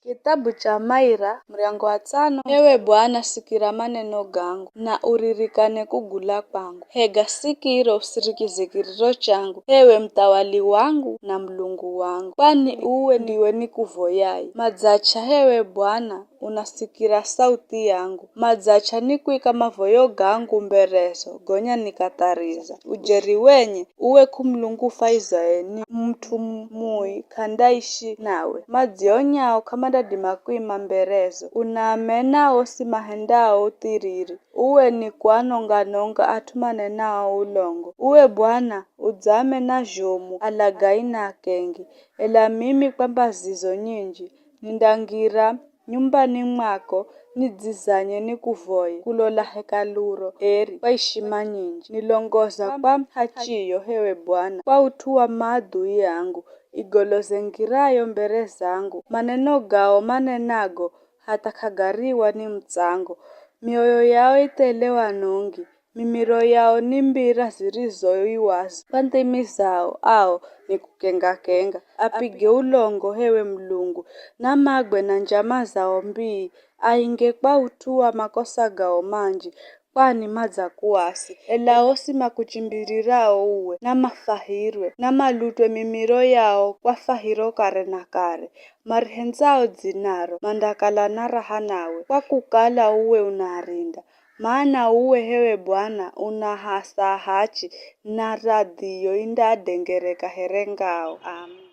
Kitabu cha Maira mlango wa 5. Ewe Bwana, sikira maneno gangu na uririkane kugula kwangu. Hega sikiro usirikize kiriro changu, ewe mtawali wangu na Mlungu wangu, kwani uwe ndiwe nikuvoyai. Madzacha ewe Bwana, unasikira sauti yangu. Madzacha nikuika mavoyo gangu mberezo, gonya nikatariza. Ujeri wenye uwe kumlungu faizaeni, mtu mui kandaishi nawe. Madzionyao kama dadimakwima mberezo, unamenao simahendao utiriri. Uwe ni kwanonga atumane nao ulongo. Uwe Bwana udzame na jomu alagaina kengi. Ela mimi kwamba zizo nyinji nindangira nyumbani mwako nidzizanye nikuvoye kulola hekaluro eri kwa heshima nyinji. Nilongoza kwa hachiyo hewe Bwana kwa utua maadui yangu, igoloze ngirayo mbere zangu. Maneno gao manenago hata kagariwa ni mtsango. Mioyo yao itelewa nungi, mimiro yao ni mbira zirizoiwazo. Kwa ndimi zao ao ni kukenga. Apige ulongo hewe Mlungu, na magwe na njama zao mbii. Ainge kwa utua makosa gao manji, kwani madza kuasi. Ela osi makuchimbirirao uwe na mafahirwe na malutwe mimiro yao kwa fahiro kare na kare. Marihenzao dzinaro mandakala na raha nawe, kwa kukala uwe unarinda. Maana uwe hewe Bwana unahasa hachi na radhiyo indadengereka herengao. Amen.